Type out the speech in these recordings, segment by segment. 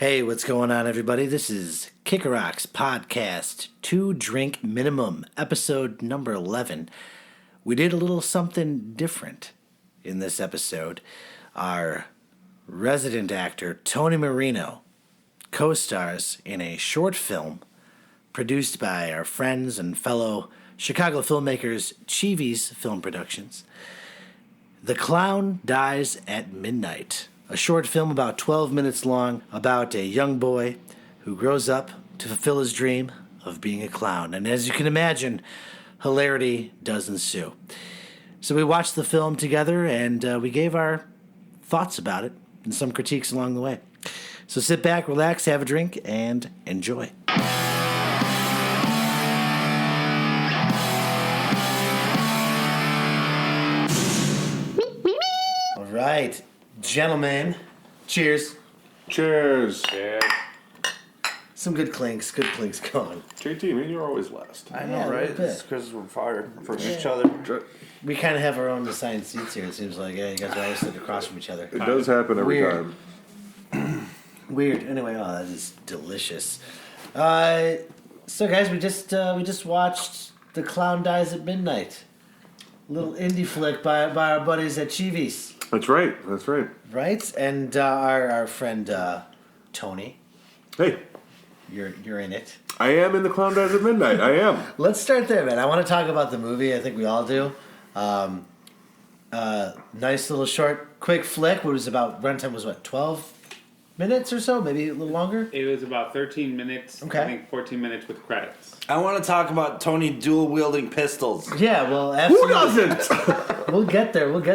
Hey, what's going on, everybody? This is Kickerocks Podcast 2 Drink Minimum, episode number 11. We did a little something different in this episode. Our resident actor, Tony Marino, co-stars in a short film produced by our friends and fellow Chicago filmmakers, Cheevies Film Productions. The Clown Dies at Midnight. A short film about 12 minutes long about a young boy who grows up to fulfill his dream of being a clown. And as you can imagine, hilarity does ensue. So we watched the film together and we gave our thoughts about it and some critiques along the way. So sit back, relax, have a drink, and enjoy. All right. Gentlemen, cheers. Cheers. Cheers. Some good clinks going. JT, man, you're always last. I know, Yeah, a right? little bit. It's because we're fired for each other. We kind of have our own assigned seats here. It seems like, yeah, you guys are always sitting across from each other. It does happen every Weird. time. Weird. Anyway, oh, that is delicious. So guys, we just watched The Clown Dies at Midnight. Little indie flick by our buddies at Cheevies. That's right. That's right. Right? And our friend Tony, Hey, you're in it. I am in The Clown Dies at Midnight. I am. Let's start there, man. I want to talk about the movie. I think we all do. Nice little short, quick flick. What was about runtime was 12 minutes or so, maybe a little longer. It was about 13 minutes. Okay. I think 14 minutes with credits. I want to talk about Tony dual-wielding pistols. Yeah, well, Who absolutely. doesn't? We'll get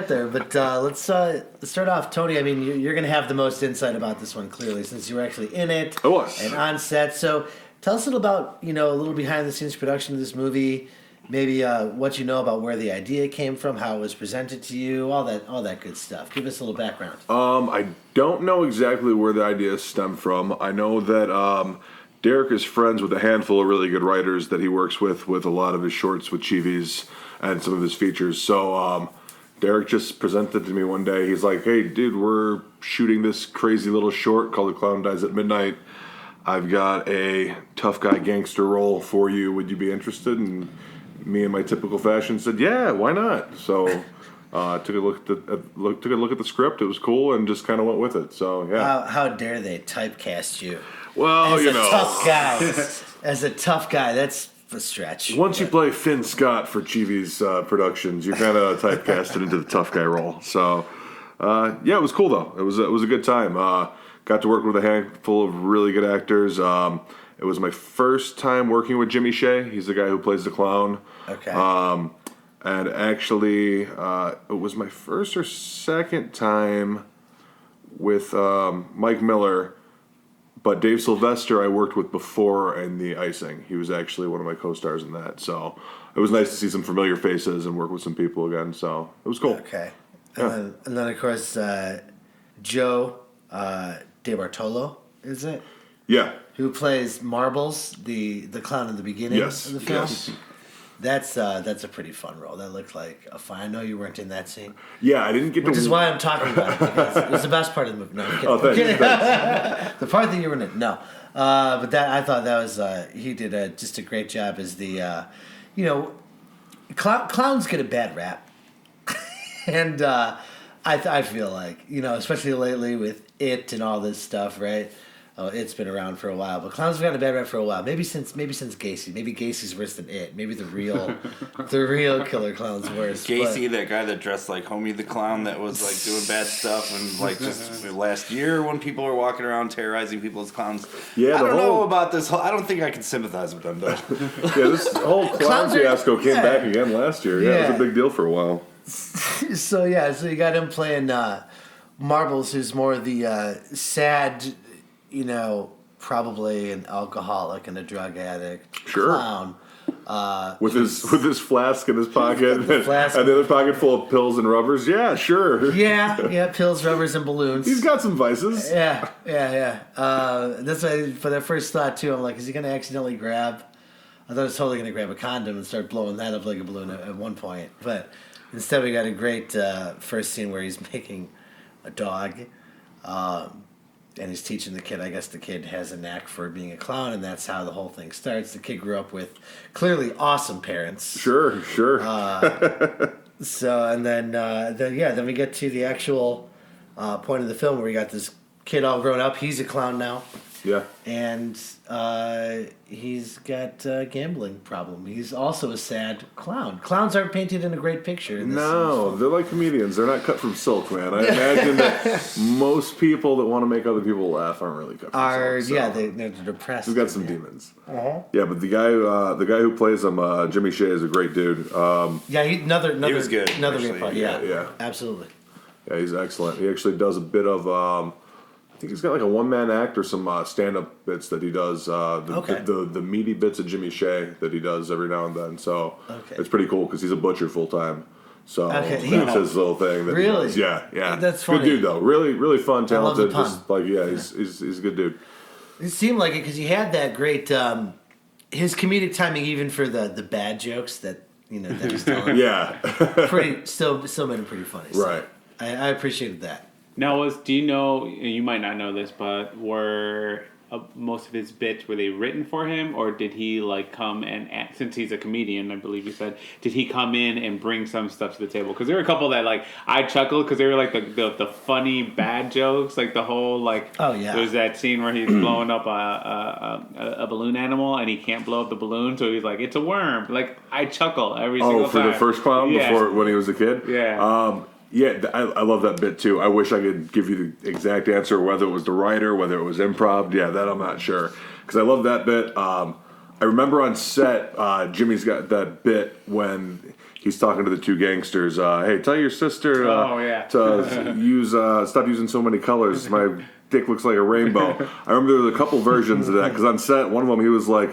there. But let's start off, Tony. I mean, you're going to have the most insight about this one, clearly, since you were actually in it I was. and on set. So tell us a little about, a little behind-the-scenes production of this movie. Maybe what you know about where the idea came from, how it was presented to you, all that good stuff. Give us a little background. I don't know exactly where the idea stemmed from. I know that Derek is friends with a handful of really good writers that he works with a lot of his shorts with Cheevies and some of his features. So Derek just presented to me one day. He's like, hey, dude, we're shooting this crazy little short called The Clown Dies at Midnight. I've got a tough guy gangster role for you. Would you be interested? And me in my typical fashion said, yeah, why not? So took a look at the script. It was cool and just kind of went with it. So yeah. How dare they typecast you? Well, As you a know, tough guy. As a tough guy, that's a stretch. once you play Finn Scott for Cheevies Productions, you're kind of typecasted into the tough guy role. So yeah, it was cool though. It was a good time. Got to work with a handful of really good actors. It was my first time working with Jimmy Shea. He's the guy who plays the clown. Okay. And actually, it was my first or second time with Mike Miller, but Dave Sylvester I worked with before in The Icing. He was actually one of my co-stars in that. So it was nice to see some familiar faces and work with some people again. So it was cool. Okay. Yeah. And then, of course, Joe DeBartolo, is it? Yeah. Who plays Marbles, the clown in the beginning Yes. of the film? Yes. That's a pretty fun role. That looked like a fun. I know you weren't in that scene, Yeah, I didn't get which to. is why I'm talking about it, because it was the best part of the movie. No, I'm kidding. Oh, thanks. I'm kidding. Thanks. The part that you were in it, no. But that I thought that was he did just a great job as the clowns get a bad rap, and I feel like especially lately with it and all this stuff, right? Oh, it's been around for a while, but clowns have gotten a bad rap for a while. Maybe since Gacy. Maybe Gacy's worse than it. Maybe the real killer clown's worse. Gacy, that guy that dressed like Homie the Clown that was like doing bad stuff, and like just last year when people were walking around terrorizing people as clowns. Yeah, I the don't know whole- about this whole. I don't think I can sympathize with them though. Yeah, this whole clown Clowns are- fiasco came yeah. back again last year. Yeah, it Yeah. was a big deal for a while. So you got him playing Marbles, who's more the sad, probably an alcoholic and a drug addict Sure. clown. With his flask in his pocket flask. and the other pocket full of pills and rubbers. Yeah, sure. Yeah, pills, rubbers, and balloons. He's got some vices. Yeah. That's why for that first thought too, I'm like, is he gonna accidentally grab? I thought he was totally gonna grab a condom and start blowing that up like a balloon at one point, but instead we got a great first scene where he's making a dog. and he's teaching the kid. I guess the kid has a knack for being a clown, and that's how the whole thing starts. The kid grew up with clearly awesome parents. Sure. So, and then we get to the actual point of the film where we got this kid all grown up. He's a clown now. Yeah. And he's got a gambling problem. He's also a sad clown. Clowns aren't painted in a great picture. No, they're like comedians. They're not cut from silk, man. I imagine that most people that want to make other people laugh aren't really cut from silk. Yeah, they're depressed. We've got some demons. Uh-huh. Yeah, but the guy who plays him, Jimmy Shea, is a great dude. Another He was good, Another actually. great part. Yeah, absolutely. Yeah, he's excellent. He actually does a bit of. I think he's got like a one-man act or some stand-up bits that he does. The meaty bits of Jimmy Shea that he does every now and then. So it's pretty cool because he's a butcher full-time. So that's his little thing. That he does. Yeah. That's funny. Good dude though. Really, really fun, talented. I love the pun. He's a good dude. It seemed like it because he had that great his comedic timing even for the bad jokes that that he's telling. Yeah. still made him pretty funny. So Right. I appreciated that. Now, do you know? You might not know this, but were most of his bits, were they written for him, or did he come and since he's a comedian, I believe you said, did he come in and bring some stuff to the table? Because there were a couple that I chuckled because they were the funny bad jokes, like the whole oh yeah, there's that scene where he's blowing up a balloon animal and he can't blow up the balloon, so he's like, it's a worm. I chuckle every single time. Oh, for the first clown before when he was a kid. Yeah. Yeah, I love that bit too. I wish I could give you the exact answer, whether it was the writer, whether it was improv. Yeah, that I'm not sure. Because I love that bit. I remember on set, Jimmy's got that bit when he's talking to the two gangsters. Hey, tell your sister to use stop using so many colors. My dick looks like a rainbow. I remember there was a couple versions of that. Because on set, one of them, he was like,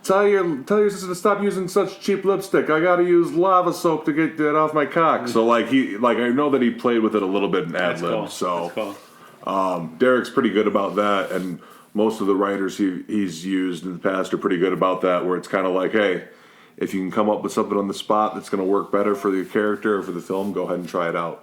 Tell your sister to stop using such cheap lipstick. I gotta use lava soap to get that off my cock. So I know that he played with it a little bit in ad lib. Cool. So That's cool. Derek's pretty good about that, and most of the writers he's used in the past are pretty good about that. Where it's kind of like, hey, if you can come up with something on the spot that's going to work better for your character or for the film, go ahead and try it out.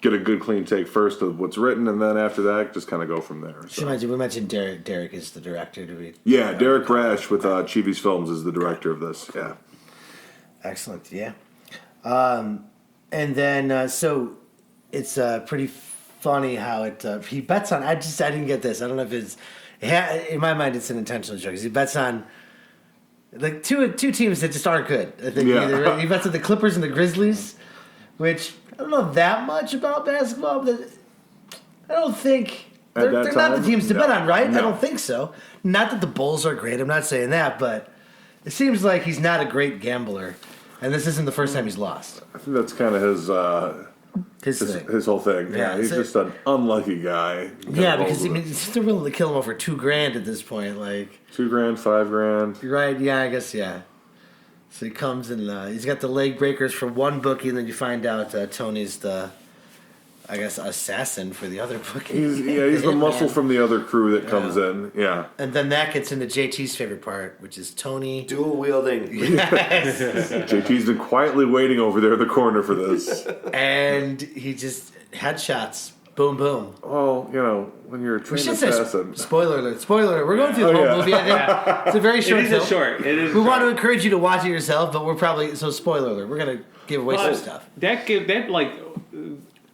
Get a good clean take first of what's written, and then after that, just kind of go from there. So. We mentioned Derek. Derek is the director. Derek Rash with Cheevies Films is the director of this. Yeah. Excellent. Yeah. And then so it's pretty funny how he bets on. I didn't get this. I don't know if it's in my mind it's an intentional joke. He bets on two teams that just aren't good. I think he bets on the Clippers and the Grizzlies, which. I don't know that much about basketball, but I don't think they're not the teams to bet on, right? No. I don't think so. Not that the Bulls are great. I'm not saying that, but it seems like he's not a great gambler, and this isn't the first time he's lost. I think that's kind of his whole thing. Yeah, he's just an unlucky guy. Yeah, because they're willing to kill him over $2,000 at this point. $2,000, $5,000. Right? Yeah, I guess yeah. So he comes and he's got the leg breakers for one bookie, and then you find out Tony's the, I guess, assassin for the other bookie. He's the muscle from the other crew that comes in. Yeah. And then that gets into JT's favorite part, which is Tony dual wielding. Yes. JT's been quietly waiting over there in the corner for this. And he just headshots. Boom, boom. Oh, when you're a trained assassin. Spoiler alert. We're going through the whole movie. It's a very short film. We want to encourage you to watch it yourself, but we're probably... So, spoiler alert. We're going to give away some stuff.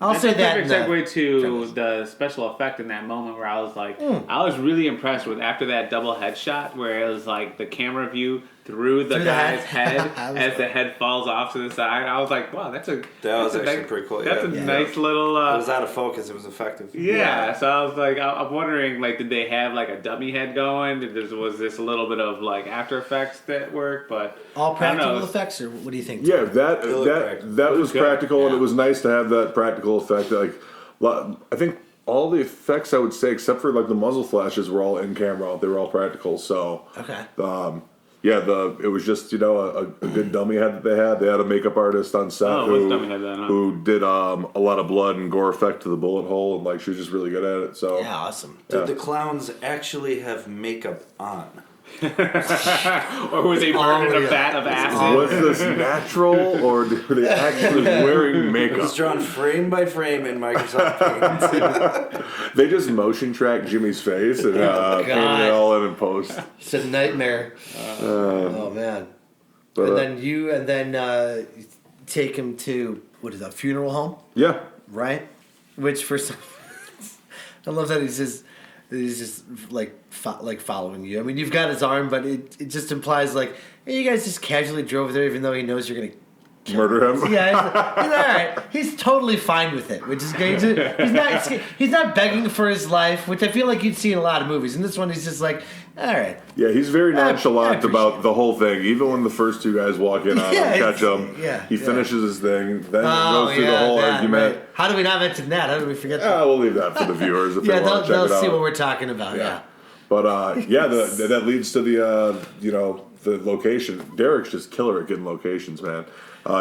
I'll say that. Perfect segue to the special effect in that moment where I was I was really impressed with after that double headshot where it was the camera view through the guy's head as the head falls off to the side. I was like, wow, that was actually pretty cool. That's a nice little. It was out of focus. It was effective. Yeah. So I was I'm wondering, did they have a dummy head going? Was this a little bit of After Effects that worked? But all practical effects, or what do you think? Yeah, that was practical, and it was nice to have that practical effect. I think all the effects I would say, except for the muzzle flashes, were all in camera. They were all practical. So okay. It was just a good dummy head that they had. They had a makeup artist on set who did a lot of blood and gore effect to the bullet hole, and she was just really good at it. So yeah, awesome. Did the clowns actually have makeup on? Or was he burned in a vat of acid? Was this natural, or were they actually wearing It makeup? was drawn frame by frame in Microsoft Paint. They just motion tracked Jimmy's face and painted it all in post. It's a nightmare. Oh man. But, and then you take him to what is that, funeral home, yeah. right? Which for some, I love that he's just like following you. I mean, you've got his arm, but it just implies like, hey, you guys just casually drove there, even though he knows you're gonna Murder him? Yeah, he's all right. He's totally fine with it, which is great. He's not begging for his life, which I feel like you'd see in a lot of movies. In this one, he's just like, all right. Yeah, he's very I nonchalant appreciate about the whole thing. Even when the first two guys walk in on him, catch him, he finishes his thing, then goes through the whole argument. Right. How do we not mention that? How do we forget that? We'll leave that for the viewers if they want to check they'll it out. see what we're talking about. Yeah. But that leads to the the location. Derek's just killer at getting locations, man.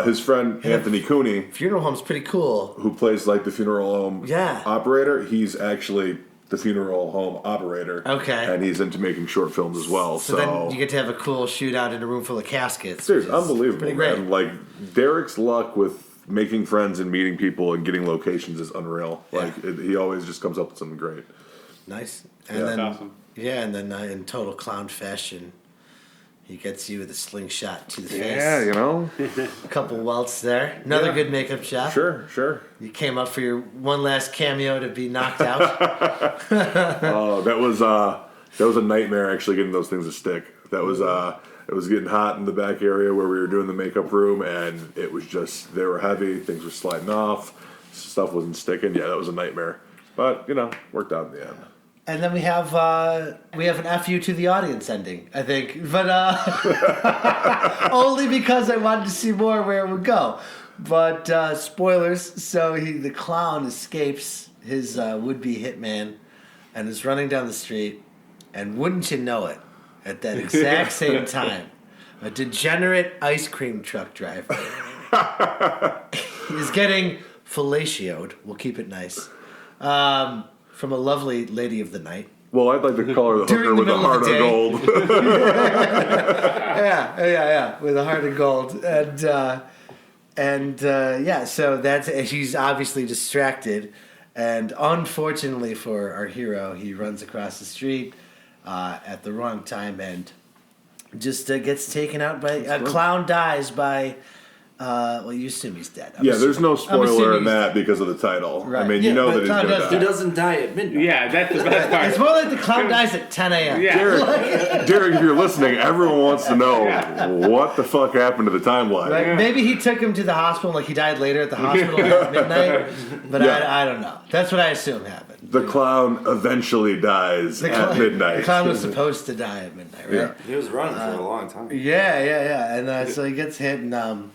His friend Anthony Cooney, Funeral home's pretty cool. who plays like the funeral home operator, he's actually the funeral home operator. Okay. And he's into making short films as well. So then you get to have a cool shootout in a room full of caskets. Seriously, unbelievable, pretty great. man. Like, Derek's luck with making friends and meeting people and getting locations is unreal. Like, he always just comes up with something great. Nice. And Yeah. then, That's awesome. Yeah, and then in total clown fashion, he gets you with a slingshot to the face. Yeah, you know. A couple welts there. Another good makeup job. Sure. You came up for your one last cameo to be knocked out. Oh, that was a nightmare actually getting those things to stick. That was it was getting hot in the back area where we were doing the makeup room, and it was just, they were heavy, things were sliding off, stuff wasn't sticking. Yeah, that was a nightmare. But, worked out in the end. And then we have an FU to the audience ending, I think. But only because I wanted to see more where it would go. But spoilers, so the clown escapes his would-be hitman and is running down the street, and wouldn't you know it, at that exact same time, a degenerate ice cream truck driver is getting fellatioed, we'll keep it nice, from a lovely lady of the night. Well, I'd like to call her the hooker with a heart of gold. Yeah, with a heart of gold. So she's obviously distracted, and unfortunately for our hero, he runs across the street at the wrong time and just gets taken out by a clown. Dies by. You assume he's dead. There's no spoiler in that because of the title. Right. I mean, you know that he's going to He die. doesn't die at midnight. Yeah, that's the best part. It's more like the clown dies at 10 a.m. Yeah. Derek, if you're listening, everyone wants to know what the fuck happened to the timeline. Right? Maybe he took him to the hospital, like he died later at the hospital at midnight. But I don't know. That's what I assume happened. The clown eventually dies at midnight. The clown was supposed to die at midnight, right? Yeah. He was running for a long time. Yeah. And so he gets hit, and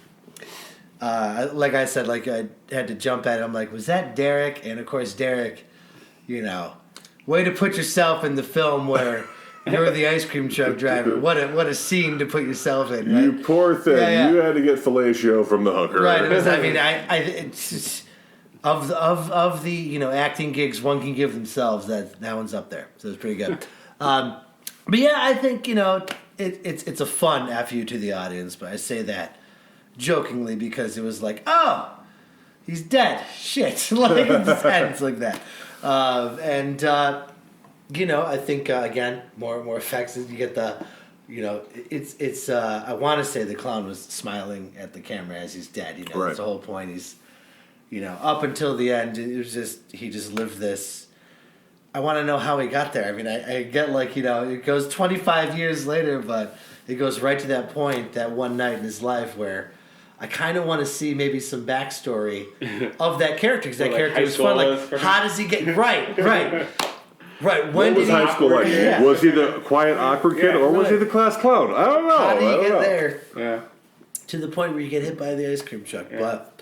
like I said, like I had to jump at it. I'm like, was that Derek? And of course, Derek, way to put yourself in the film where you're the ice cream truck driver. What a scene to put yourself in. Right? You poor thing. Yeah. You had to get fellatio from the hooker. Right. It's just, of the acting gigs one can give themselves, that one's up there. So it's pretty good. But yeah, I think it's a fun FU to the audience. But I say that jokingly because it was like, oh, he's dead. Shit. Like it just ends like that. I think again more effects. You get the, it's I want to say the clown was smiling at the camera as he's dead. Right. That's the whole point. He's, up until the end, it was just he just lived this. I want to know how he got there. I mean, I get like it goes 25 years later, but it goes right to that point, that one night in his life where I kind of want to see maybe some backstory of that character, because that Like character high was fun. school Like, how does he get right? When What did was he high school like? Yeah. Was he the quiet, awkward kid, or was he the class clown? I don't know. How do I you don't get know. there Yeah. to the point where you get hit by the ice cream truck? But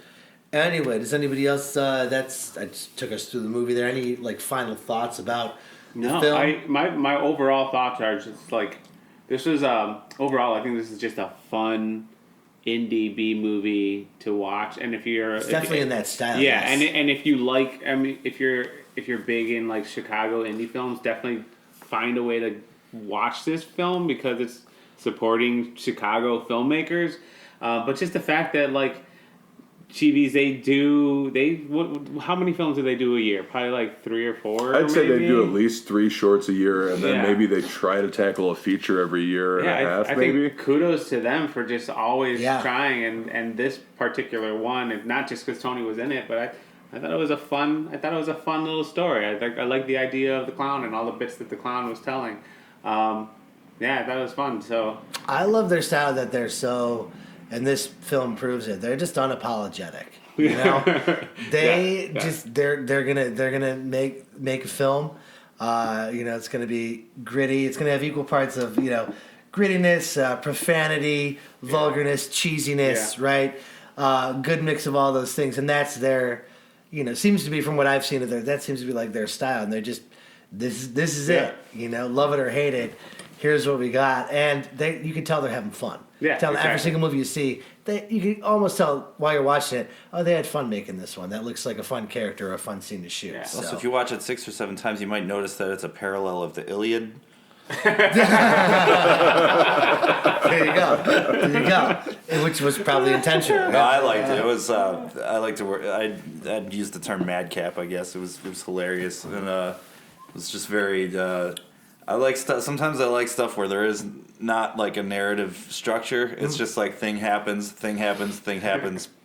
anyway, does anybody else? I just took us through the movie. There any like final thoughts about the film? My overall thoughts are just like, this was overall, I think this is just a fun indie B movie to watch, and if you're Definitely in that style. yeah, yes. and if you like, I mean, if you're big in like Chicago indie films, definitely find a way to watch this film because it's supporting Chicago filmmakers. But just the fact that like Cheevies, how many films do they do a year? Probably like 3 or 4. I'd say they maybe? do at least 3 shorts a year, and then Yeah. maybe they try to tackle a feature every year and a half, I maybe. think kudos to them for just always Yeah. trying, and this particular one, and not just because Tony was in it, but I thought it was a fun little story. I like the idea of the clown and all the bits that the clown was telling. I thought it was fun. So I love their style that they're so, and this film proves it. They're just unapologetic. You know, they just they're gonna make a film. It's gonna be gritty. It's gonna have equal parts of grittiness, profanity, vulgarness, cheesiness, right? Good mix of all those things, and that's their. Seems to be from what I've seen of their. That seems to be like their style, and they're just this is it. Love it or hate it. Here's what we got, and you can tell they're having fun. Yeah, Every exactly. single movie you see, you can almost tell while you're watching it. Oh, they had fun making this one. That looks like a fun character or a fun scene to shoot. Yeah. So. Also, if you watch it 6 or 7 times, you might notice that it's a parallel of the Iliad. There you go. Which was probably intentional. No, I liked it. It was I liked to work. I'd use the term madcap. I guess it was hilarious, and it was just very. I like stuff. Sometimes I like stuff where there is not like a narrative structure. It's just like thing happens.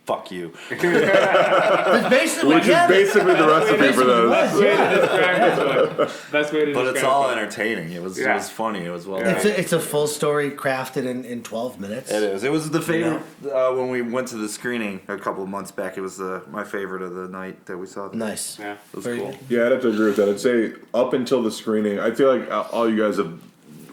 Fuck you. It's basically, Which is basically the recipe for those. Best way to describe this one. Best way to But describe it's all it. entertaining. It was funny. It was well It's done. it's a full story crafted in 12 minutes. It is. It was the favorite when we went to the screening a couple of months back. It was my favorite of the night that we saw. Nice. Yeah. It was Very cool. good. Yeah, I'd have to agree with that. I'd say up until the screening, I feel like all you guys have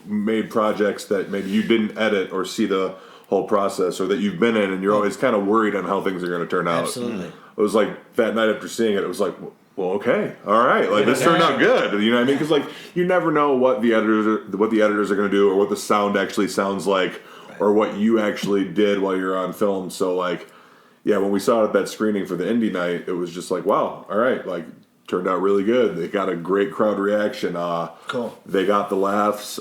made projects that maybe you didn't edit or see the whole process, or that you've been in and you're always kind of worried on how things are going to turn out. Absolutely. It was like that night after seeing it, it was like, well, okay, all right, like this turned out good. You know what I mean? Because like you never know what the editors are going to do, or what the sound actually sounds like, or what you actually did while you're on film. So like, yeah, when we saw it at that screening for the indie night, it was just like, wow, all right, like turned out really good. They got a great crowd reaction. Cool. They got the laughs.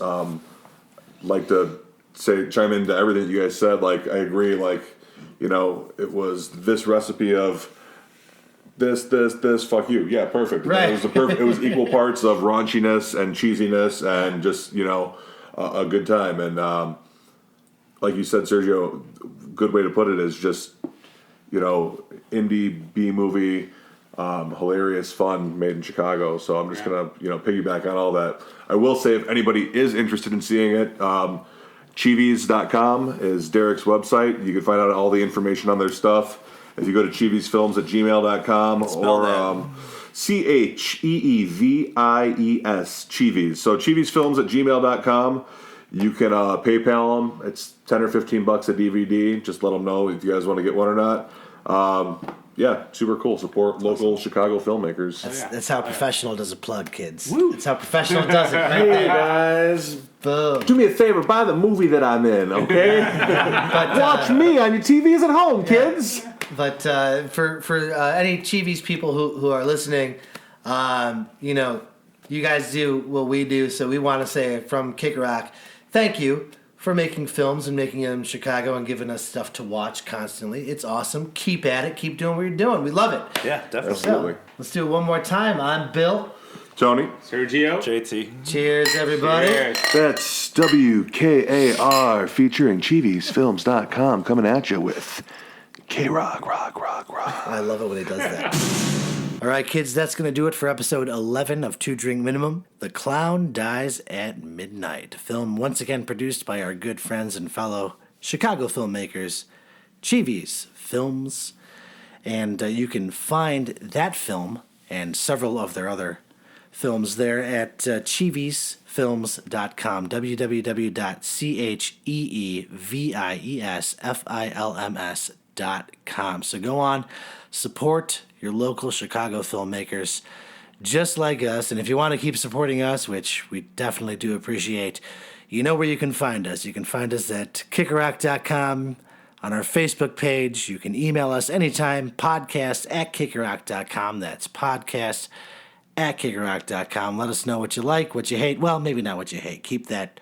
Like to chime into everything you guys said. Like I agree. Like it was this recipe of this. Fuck you. Yeah, perfect. Right. It was equal parts of raunchiness and cheesiness and just a good time. And like you said, Sergio, good way to put it is just indie B movie. Hilarious fun, made in Chicago. So I'm just gonna piggyback on all that. I will say, if anybody is interested in seeing it, Cheevies.com is Derek's website. You can find out all the information on their stuff. If you go to cheeviesfilms@gmail.com or CheeVies, Cheevies. So cheeviesfilms@gmail.com. You can PayPal them. It's $10 or $15 a DVD. Just let them know if you guys want to get one or not. Yeah, super cool. Support local Chicago filmmakers. That's how professional does a plug, kids. That's how professional does it. Right Hey there. guys, Boom. do me a favor, buy the movie that I'm in, okay? But, Watch me on your TVs at home, kids. But for any Cheevies people who are listening, you guys do what we do, so we want to say from Kick Rock, thank you for making films and making them in Chicago and giving us stuff to watch constantly. It's awesome. Keep at it. Keep doing what you're doing. We love it. Yeah, definitely. Absolutely. So, let's do it one more time. I'm Bill. Tony, Sergio. JT. Cheers, everybody. Cheers. that's WKAR featuring CheeviesFilms.com coming at you with K-Rock, rock. I love it when he does that. All right, kids, that's going to do it for episode 11 of Two Drink Minimum. The Clown Dies at Midnight. Film once again produced by our good friends and fellow Chicago filmmakers, Cheevies Films. And you can find that film and several of their other films there at cheeviesfilms.com, www.cheeviesfilms.com. So go on, support your local Chicago filmmakers just like us. And if you want to keep supporting us, which we definitely do appreciate, you know where you can find us. You can find us at kickerrock.com, on our Facebook page. You can email us anytime, podcast@kickerrock.com. That's podcast at kickerrock.com. Let us know what you like, what you hate. Well, maybe not what you hate. Keep that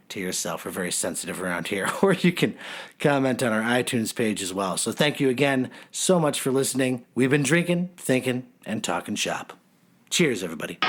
to yourself. We're very sensitive around here. Or you can comment on our iTunes page as well. So thank you again so much for listening. We've been drinking, thinking, and talking shop. Cheers, everybody.